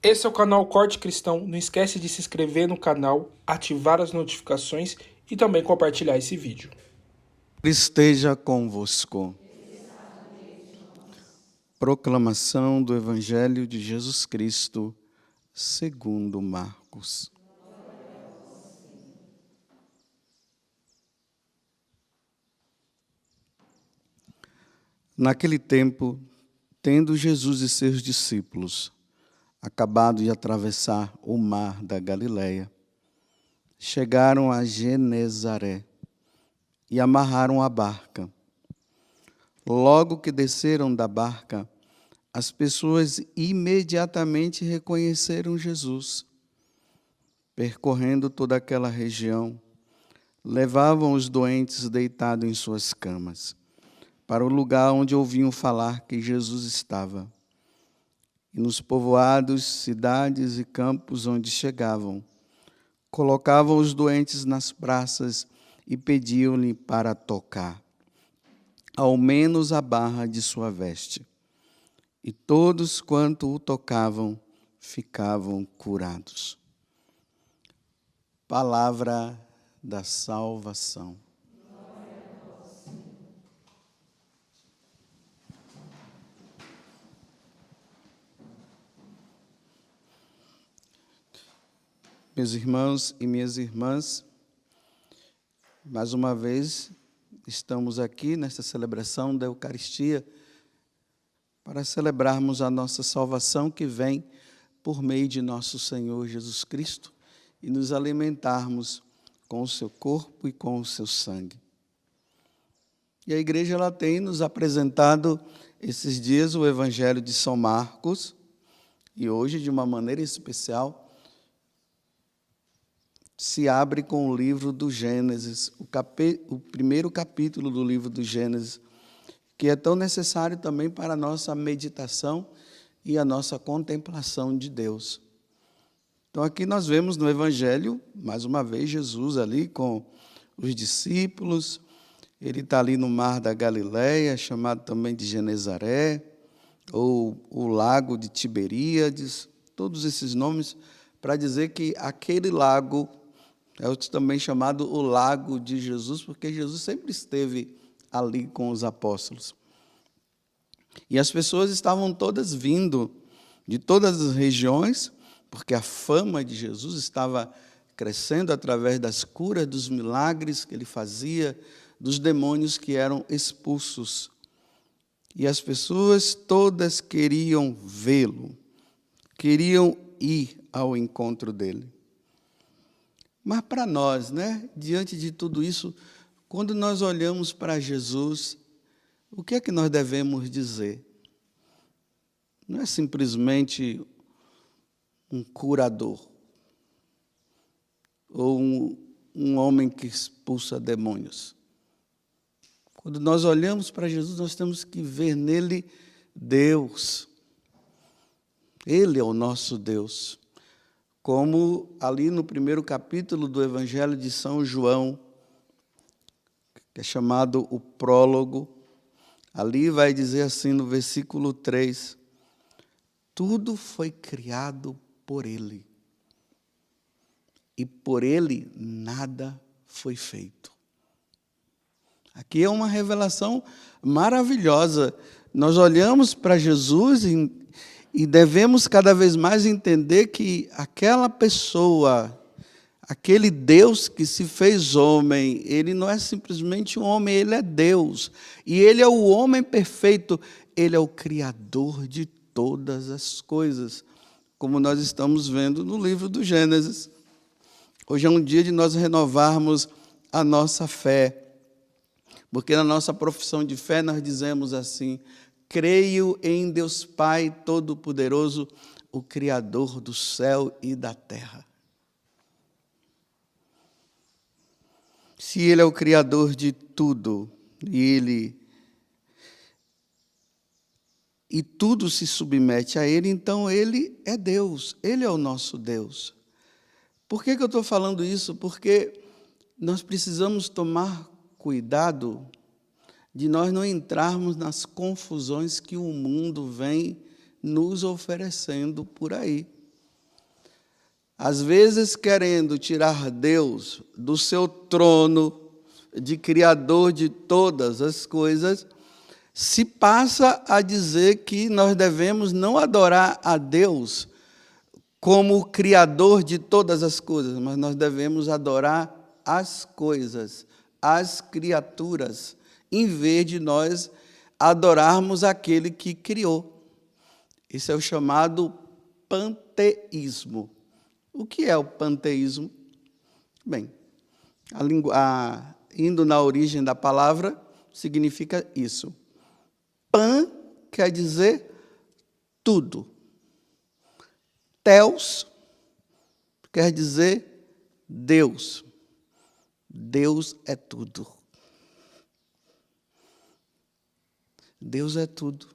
Esse é o canal Corte Cristão. Não esquece de se inscrever no canal, ativar as notificações e também compartilhar esse vídeo. Esteja convosco. Proclamação do Evangelho de Jesus Cristo, segundo Marcos. Naquele tempo, tendo Jesus e seus discípulos acabado de atravessar o mar da Galileia, chegaram a Genezaré e amarraram a barca. Logo que desceram da barca, as pessoas imediatamente reconheceram Jesus. Percorrendo toda aquela região, levavam os doentes deitados em suas camas, para o lugar onde ouviam falar que Jesus estava. E nos povoados, cidades e campos onde chegavam, colocavam os doentes nas praças e pediam-lhe para tocar, ao menos a barra de sua veste. E todos quanto o tocavam, ficavam curados. Palavra da salvação. Meus irmãos e minhas irmãs, mais uma vez estamos aqui nesta celebração da Eucaristia para celebrarmos a nossa salvação que vem por meio de nosso Senhor Jesus Cristo e nos alimentarmos com o seu corpo e com o seu sangue. E a igreja ela tem nos apresentado esses dias o Evangelho de São Marcos e hoje, de uma maneira especial, se abre com o livro do Gênesis, o primeiro capítulo do livro do Gênesis, que é tão necessário também para a nossa meditação e a nossa contemplação de Deus. Então, aqui nós vemos no Evangelho, mais uma vez, Jesus ali com os discípulos. Ele está ali no mar da Galileia, chamado também de Genezaré, ou o lago de Tiberíades, todos esses nomes, para dizer que aquele lago é também chamado o lago de Jesus, porque Jesus sempre esteve ali com os apóstolos. E as pessoas estavam todas vindo de todas as regiões, porque a fama de Jesus estava crescendo através das curas, dos milagres que ele fazia, dos demônios que eram expulsos. E as pessoas todas queriam vê-lo, queriam ir ao encontro dele. Mas para nós, diante de tudo isso, quando nós olhamos para Jesus, o que é que nós devemos dizer? Não é simplesmente um curador ou um homem que expulsa demônios. Quando nós olhamos para Jesus, nós temos que ver nele Deus. Ele é o nosso Deus. Como ali no primeiro capítulo do Evangelho de São João, que é chamado o prólogo, ali vai dizer assim no versículo 3, tudo foi criado por ele, e por ele nada foi feito. Aqui é uma revelação maravilhosa. Nós olhamos para Jesus e devemos cada vez mais entender que aquela pessoa, aquele Deus que se fez homem, ele não é simplesmente um homem, ele é Deus. E ele é o homem perfeito, ele é o Criador de todas as coisas, como nós estamos vendo no livro do Gênesis. Hoje é um dia de nós renovarmos a nossa fé, porque na nossa profissão de fé nós dizemos assim: creio em Deus Pai Todo-Poderoso, o Criador do céu e da terra. Se Ele é o Criador de tudo, e tudo se submete a Ele, então Ele é Deus, Ele é o nosso Deus. Por que eu estou falando isso? Porque nós precisamos tomar cuidado de nós não entrarmos nas confusões que o mundo vem nos oferecendo por aí. às vezes querendo tirar Deus do seu trono de Criador de todas as coisas, se passa a dizer que nós devemos não adorar a Deus como o Criador de todas as coisas, mas nós devemos adorar as coisas, as criaturas, em vez de nós adorarmos aquele que criou. Isso é o chamado panteísmo. O que é o panteísmo? Bem, indo na origem da palavra, significa isso. Pan quer dizer tudo. Theos quer dizer Deus. Deus é tudo. Deus é tudo.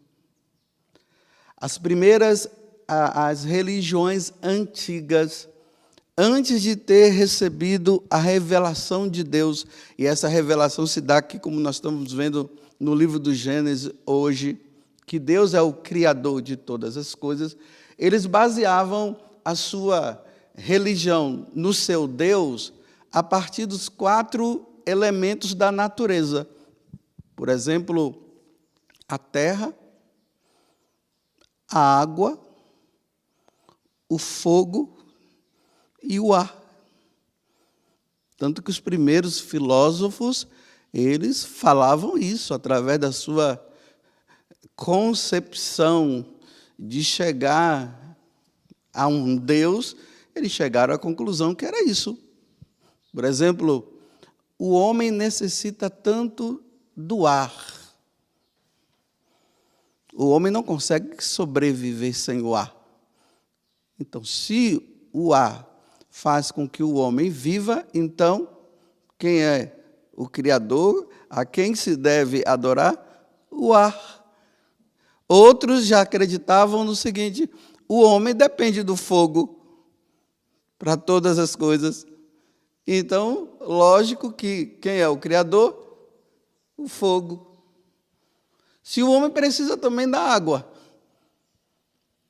As religiões antigas, antes de ter recebido a revelação de Deus, e essa revelação se dá aqui, como nós estamos vendo no livro do Gênesis hoje, que Deus é o Criador de todas as coisas, eles baseavam a sua religião no seu Deus a partir dos 4 elementos da natureza. Por exemplo, a terra, a água, o fogo e o ar. Tanto que os primeiros filósofos, eles falavam isso através da sua concepção de chegar a um Deus, eles chegaram à conclusão que era isso. Por exemplo, o homem necessita tanto do ar. O homem não consegue sobreviver sem o ar. Então, se o ar faz com que o homem viva, então, quem é o Criador? A quem se deve adorar? O ar. Outros já acreditavam no seguinte: o homem depende do fogo para todas as coisas. Então, lógico que quem é o Criador? O fogo. Se o homem precisa também da água,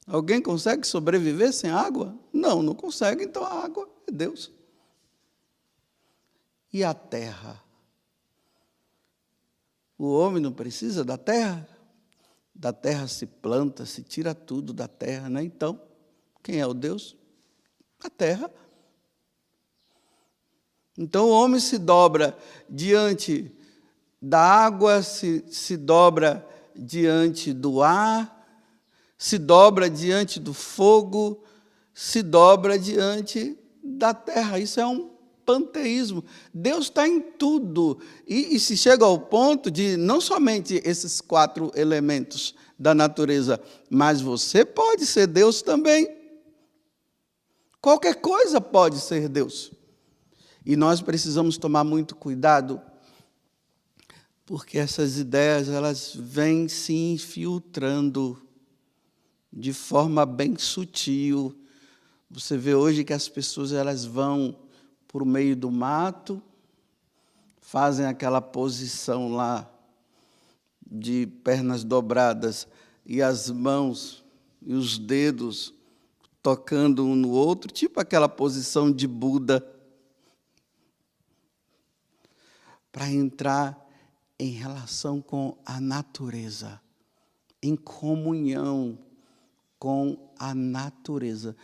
alguém consegue sobreviver sem água? Não, não consegue, então a água é Deus. E a terra? O homem não precisa da terra? Da terra se planta, se tira tudo da terra, né? Então, quem é o Deus? A terra. Então o homem se dobra diante da água, se dobra diante do ar, se dobra diante do fogo, se dobra diante da terra. Isso é um panteísmo. Deus está em tudo. E se chega ao ponto de não somente esses 4 elementos da natureza, mas você pode ser Deus também. Qualquer coisa pode ser Deus. E nós precisamos tomar muito cuidado, porque essas ideias, elas vêm se infiltrando de forma bem sutil. Você vê hoje que as pessoas, elas vão por meio do mato, fazem aquela posição lá de pernas dobradas e as mãos e os dedos tocando um no outro, tipo aquela posição de Buda, para entrar em relação com a natureza, em comunhão com a natureza.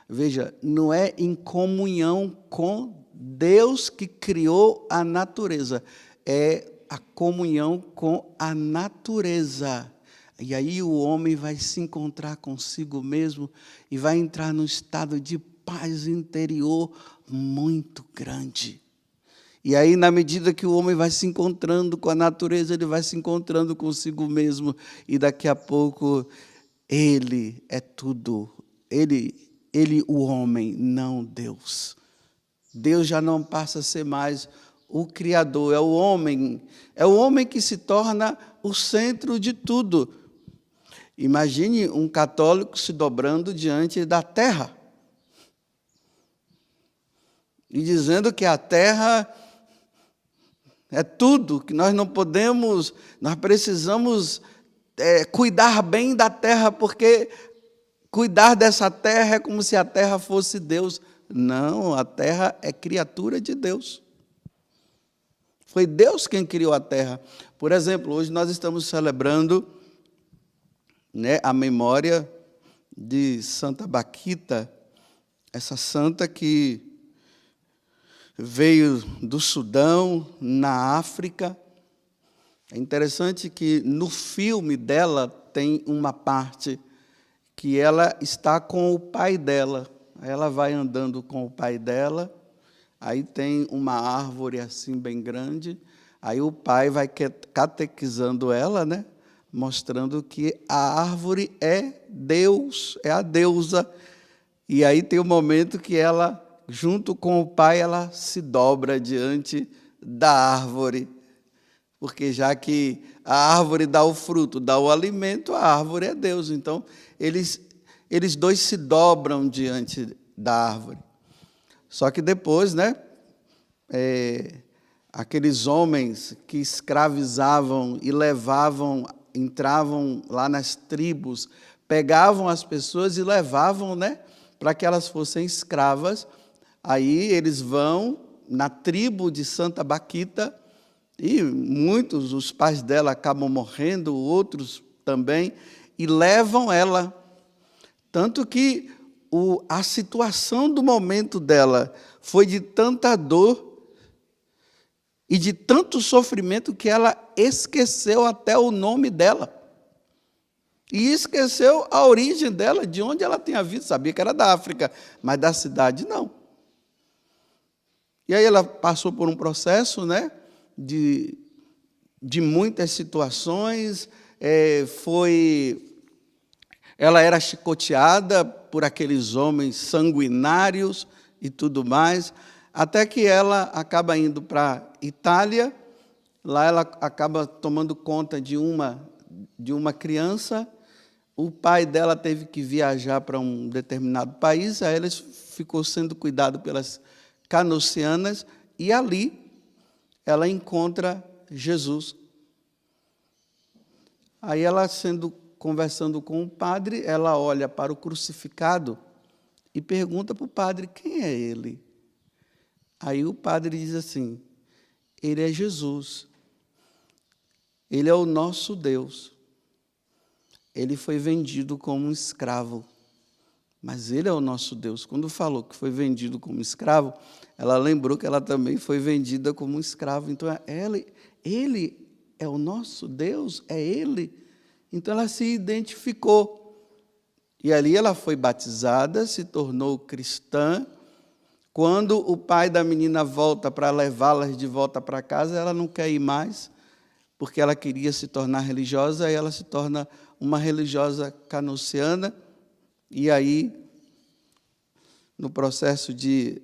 Veja, não é em comunhão com Deus que criou a natureza, é a comunhão com a natureza. E aí o homem vai se encontrar consigo mesmo e vai entrar num estado de paz interior muito grande. E aí, na medida que o homem vai se encontrando com a natureza, ele vai se encontrando consigo mesmo. E daqui a pouco, ele é tudo. Ele, o homem, não Deus. Deus já não passa a ser mais o Criador. É o homem que se torna o centro de tudo. Imagine um católico se dobrando diante da terra. E dizendo que a terra é tudo, que nós não podemos, nós precisamos cuidar bem da terra, porque cuidar dessa terra é como se a terra fosse Deus. Não, a terra é criatura de Deus. Foi Deus quem criou a terra. Por exemplo, hoje nós estamos celebrando, né, a memória de Santa Baquita, essa santa que veio do Sudão, na África. É interessante que no filme dela tem uma parte que ela está com o pai dela. Ela vai andando com o pai dela, aí tem uma árvore assim bem grande, aí o pai vai catequizando ela, né? Mostrando que a árvore é Deus, é a deusa. E aí tem um momento que ela, junto com o pai, ela se dobra diante da árvore. Porque já que a árvore dá o fruto, dá o alimento, a árvore é Deus. Então, eles dois se dobram diante da árvore. Só que depois, né, aqueles homens que escravizavam e levavam, entravam lá nas tribos, pegavam as pessoas e levavam, né, para que elas fossem escravas. Aí eles vão na tribo de Santa Baquita, e muitos, os pais dela acabam morrendo, outros também, e levam ela. Tanto que a situação do momento dela foi de tanta dor e de tanto sofrimento que ela esqueceu até o nome dela. E esqueceu a origem dela, de onde ela tinha vindo. Sabia que era da África, mas da cidade não. E aí ela passou por um processo, né, de muitas situações, ela era chicoteada por aqueles homens sanguinários e tudo mais, até que ela acaba indo para a Itália. Lá ela acaba tomando conta de uma criança. O pai dela teve que viajar para um determinado país, aí ela ficou sendo cuidado pelas canossianas, e ali ela encontra Jesus. Aí ela, conversando com o padre, ela olha para o crucificado e pergunta para o padre: quem é ele? Aí o padre diz assim: ele é Jesus, ele é o nosso Deus, ele foi vendido como um escravo, mas ele é o nosso Deus. Quando falou que foi vendido como escravo, ela lembrou que ela também foi vendida como um escravo. Então, ele é o nosso Deus, é ele. Então, ela se identificou. E ali ela foi batizada, se tornou cristã. Quando o pai da menina volta para levá-las de volta para casa, ela não quer ir mais, porque ela queria se tornar religiosa, e ela se torna uma religiosa canossiana. E aí, no processo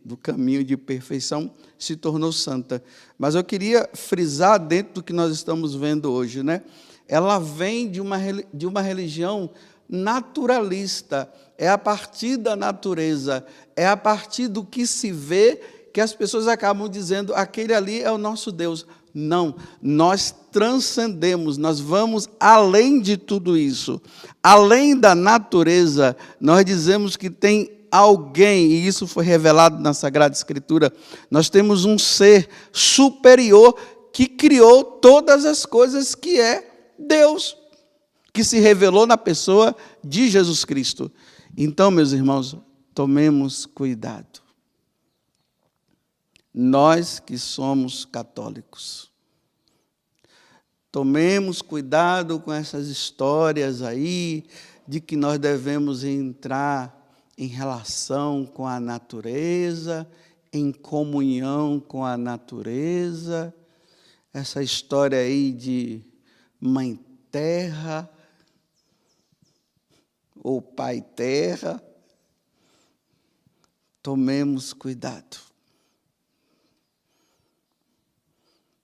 do caminho de perfeição, se tornou santa. Mas eu queria frisar dentro do que nós estamos vendo hoje, né? Ela vem de uma religião naturalista, é a partir da natureza, é a partir do que se vê que as pessoas acabam dizendo: aquele ali é o nosso Deus. Não, nós transcendemos, nós vamos além de tudo isso. Além da natureza, nós dizemos que tem alguém, e isso foi revelado na Sagrada Escritura. Nós temos um ser superior que criou todas as coisas, que é Deus, que se revelou na pessoa de Jesus Cristo. Então, meus irmãos, tomemos cuidado. Nós que somos católicos, tomemos cuidado com essas histórias aí, de que nós devemos entrar em relação com a natureza, em comunhão com a natureza. Essa história aí de mãe terra, ou pai terra, tomemos cuidado.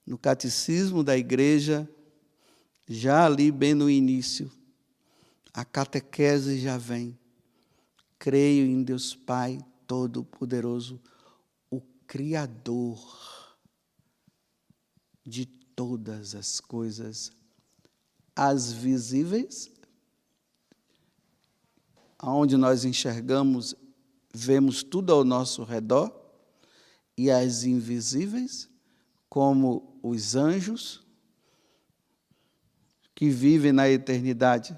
No catecismo da igreja, já ali bem no início, a catequese já vem. Creio em Deus Pai Todo-Poderoso, o Criador de todas as coisas, as visíveis, aonde nós enxergamos vemos tudo ao nosso redor, e as invisíveis, como os anjos, que vivem na eternidade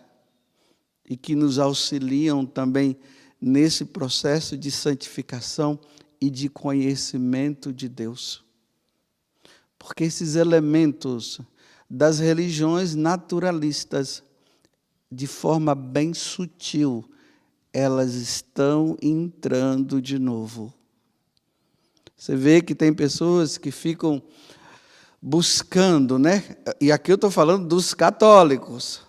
e que nos auxiliam também nesse processo de santificação e de conhecimento de Deus. Porque esses elementos das religiões naturalistas, de forma bem sutil, elas estão entrando de novo. Você vê que tem pessoas que ficam buscando, né? E aqui eu estou falando dos católicos,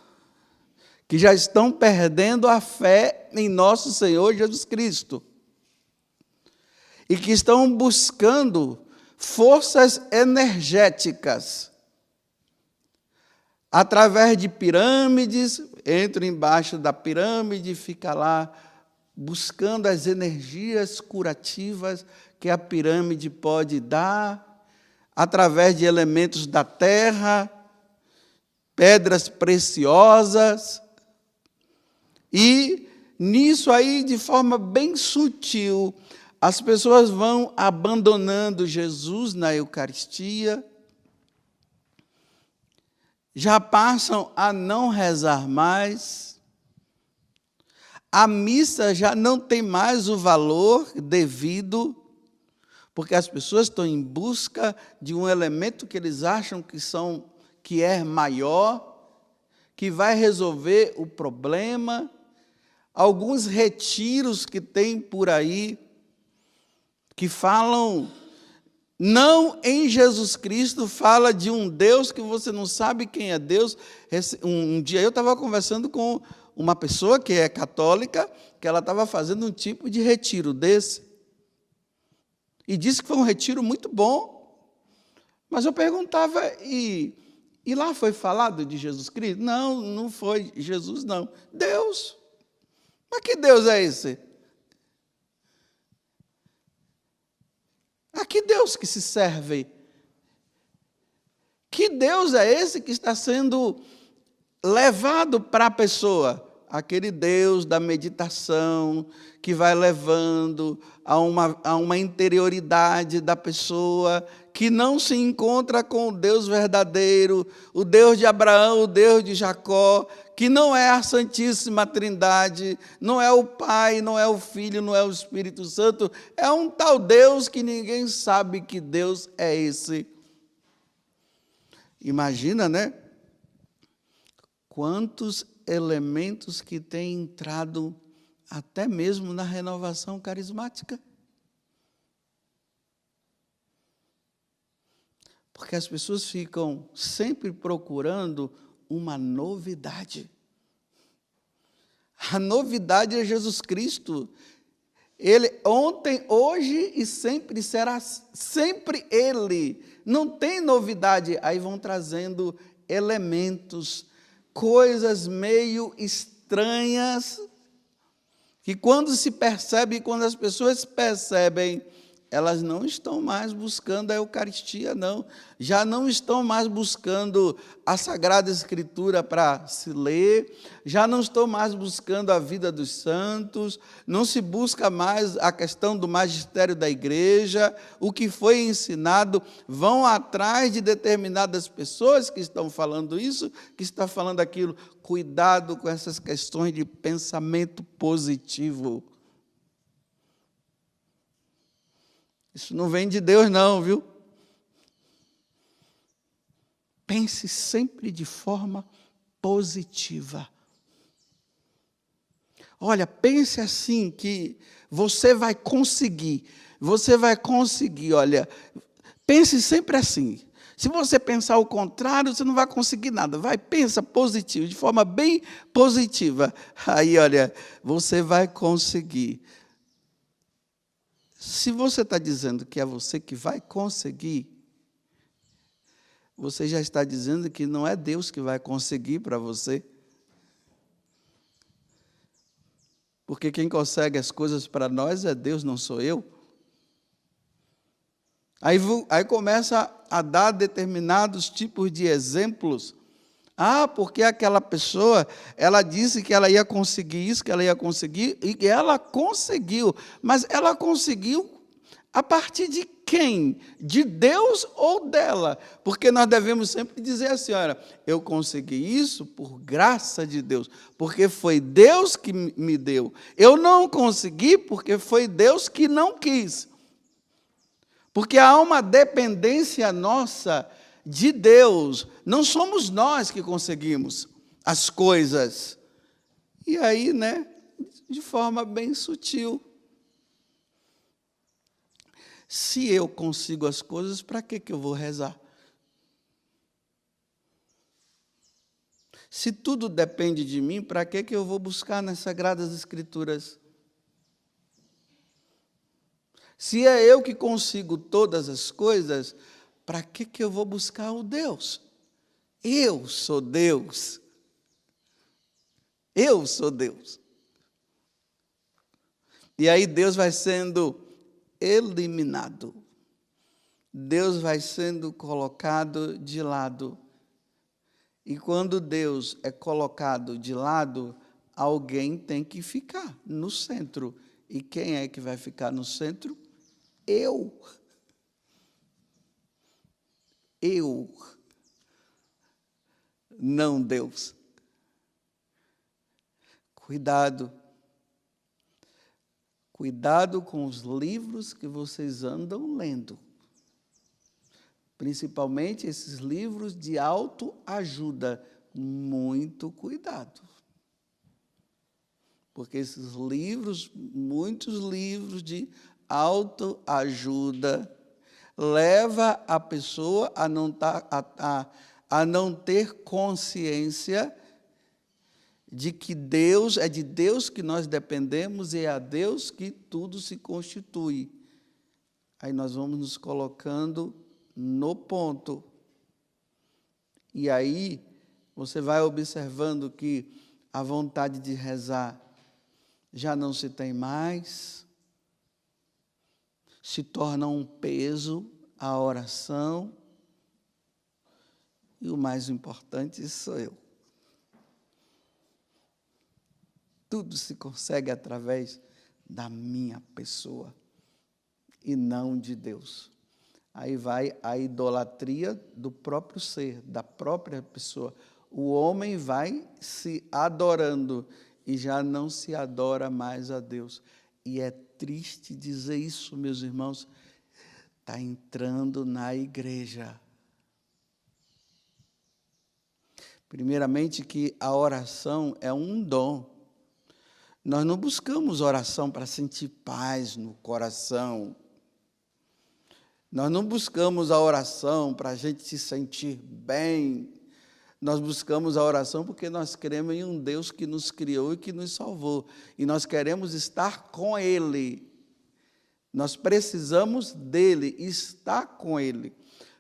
que já estão perdendo a fé em nosso Senhor Jesus Cristo. E que estão buscando forças energéticas. Através de pirâmides, entra embaixo da pirâmide, fica lá buscando as energias curativas que a pirâmide pode dar, através de elementos da terra, pedras preciosas, e nisso aí, de forma bem sutil, as pessoas vão abandonando Jesus na Eucaristia, já passam a não rezar mais, a missa já não tem mais o valor devido, porque as pessoas estão em busca de um elemento que eles acham que é maior, que vai resolver o problema. Alguns retiros que tem por aí, que falam não em Jesus Cristo, fala de um Deus que você não sabe quem é Deus. Um dia eu estava conversando com uma pessoa que é católica, que ela estava fazendo um tipo de retiro desse. E disse que foi um retiro muito bom. Mas eu perguntava, e lá foi falado de Jesus Cristo? Não, não foi Jesus, não. Deus. Mas que Deus é esse? A que Deus que se serve? Que Deus é esse que está sendo levado para a pessoa? Aquele Deus da meditação, que vai levando a uma interioridade da pessoa, que não se encontra com o Deus verdadeiro, o Deus de Abraão, o Deus de Jacó, que não é a Santíssima Trindade, não é o Pai, não é o Filho, não é o Espírito Santo, é um tal Deus que ninguém sabe que Deus é esse. Imagina, né? Quantos elementos que têm entrado até mesmo na renovação carismática. Porque as pessoas ficam sempre procurando uma novidade. A novidade é Jesus Cristo. Ele ontem, hoje e sempre será sempre Ele. Não tem novidade. Aí vão trazendo elementos, coisas meio estranhas, que quando se percebe, quando as pessoas percebem, elas não estão mais buscando a Eucaristia, não. Já não estão mais buscando a Sagrada Escritura para se ler, já não estão mais buscando a vida dos santos, não se busca mais a questão do magistério da igreja, o que foi ensinado, vão atrás de determinadas pessoas que estão falando isso, que estão falando aquilo. Cuidado com essas questões de pensamento positivo. Isso não vem de Deus, não, viu? Pense sempre de forma positiva. Olha, pense assim, que você vai conseguir, olha, pense sempre assim. Se você pensar o contrário, você não vai conseguir nada. Pensa positivo, de forma bem positiva. Aí, olha, você vai conseguir. Se você está dizendo que é você que vai conseguir, você já está dizendo que não é Deus que vai conseguir para você. Porque quem consegue as coisas para nós é Deus, não sou eu. Aí começa a dar determinados tipos de exemplos Ah, porque aquela pessoa, ela disse que ela ia conseguir isso, que ela ia conseguir, e ela conseguiu. Mas ela conseguiu a partir de quem? De Deus ou dela? Porque nós devemos sempre dizer assim, olha, eu consegui isso por graça de Deus, porque foi Deus que me deu. Eu não consegui porque foi Deus que não quis. Porque há uma dependência nossa de Deus. Não somos nós que conseguimos as coisas. E aí, né, de forma bem sutil. Se eu consigo as coisas, para que eu vou rezar? Se tudo depende de mim, para que eu vou buscar nas Sagradas Escrituras? Se é eu que consigo todas as coisas, para que eu vou buscar o Deus? Eu sou Deus. Eu sou Deus. E aí Deus vai sendo eliminado. Deus vai sendo colocado de lado. E quando Deus é colocado de lado, alguém tem que ficar no centro. E quem é que vai ficar no centro? Eu. Eu. Não Deus. Cuidado. Cuidado com os livros que vocês andam lendo. Principalmente esses livros de autoajuda. Muito cuidado. Porque esses livros, muitos livros de autoajuda, leva a pessoa a não ter consciência de que Deus, é de Deus que nós dependemos e é a Deus que tudo se constitui. Aí nós vamos nos colocando no ponto. E aí você vai observando que a vontade de rezar já não se tem mais, se torna um peso a oração, e o mais importante sou eu. Tudo se consegue através da minha pessoa e não de Deus. Aí vai a idolatria do próprio ser, da própria pessoa. O homem vai se adorando e já não se adora mais a Deus. E é triste dizer isso, meus irmãos, está entrando na igreja. Primeiramente que a oração é um dom. Nós não buscamos oração para sentir paz no coração. Nós não buscamos a oração para a gente se sentir bem. Nós buscamos a oração porque nós cremos em um Deus que nos criou e que nos salvou. E nós queremos estar com Ele. Nós precisamos dEle, estar com Ele.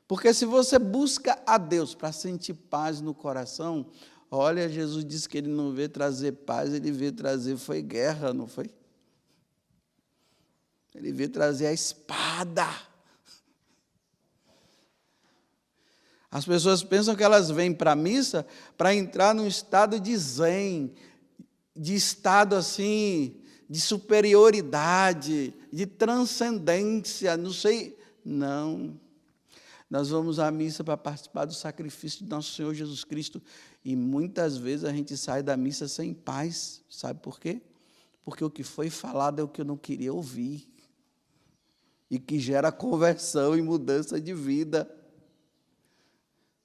Porque se você busca a Deus para sentir paz no coração, olha, Jesus disse que Ele não veio trazer paz, Ele veio trazer, foi guerra, não foi? Ele veio trazer a espada. As pessoas pensam que elas vêm para a missa para entrar num estado de zen, de estado assim, de superioridade, de transcendência, não sei. Não. Nós vamos à missa para participar do sacrifício de nosso Senhor Jesus Cristo e muitas vezes a gente sai da missa sem paz. Sabe por quê? Porque o que foi falado é o que eu não queria ouvir e que gera conversão e mudança de vida.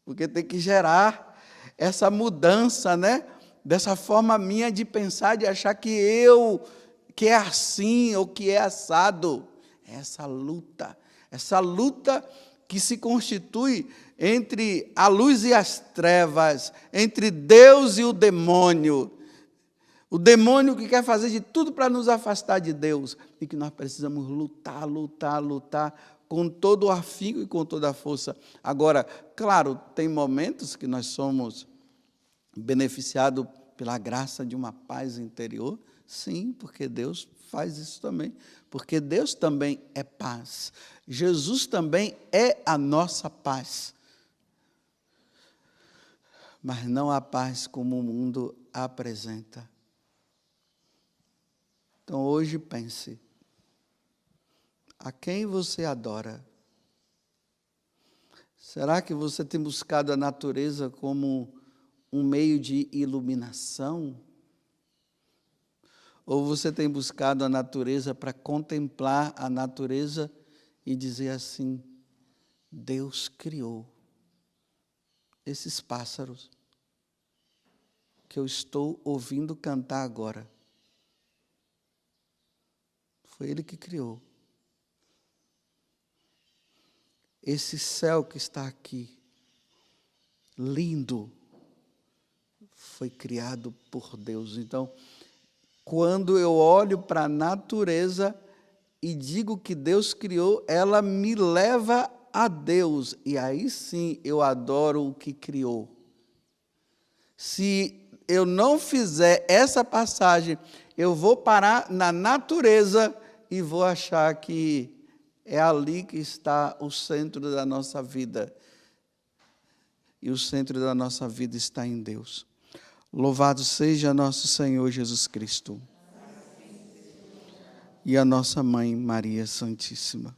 Porque tem que gerar essa mudança, né? Dessa forma minha de pensar, de achar que que é assim ou que é assado. Essa luta que se constitui entre a luz e as trevas, entre Deus e o demônio. O demônio que quer fazer de tudo para nos afastar de Deus. E que nós precisamos lutar com todo o afinco e com toda a força. Agora, claro, tem momentos que nós somos beneficiados pela graça de uma paz interior. Sim, porque Deus faz isso também. Porque Deus também é paz. Jesus também é a nossa paz. mas não a paz como o mundo apresenta. Então hoje pense, a quem você adora? Será que você tem buscado a natureza como um meio de iluminação? Ou você tem buscado a natureza para contemplar a natureza e dizer assim: Deus criou esses pássaros que eu estou ouvindo cantar agora. Foi Ele que criou. Esse céu que está aqui, lindo, foi criado por Deus. Então, quando eu olho para a natureza e digo que Deus criou, ela me leva a Deus. E aí sim eu adoro o que criou. Se eu não fizer essa passagem, eu vou parar na natureza e vou achar que é ali que está o centro da nossa vida. E o centro da nossa vida está em Deus. Louvado seja nosso Senhor Jesus Cristo. E a nossa Mãe Maria Santíssima.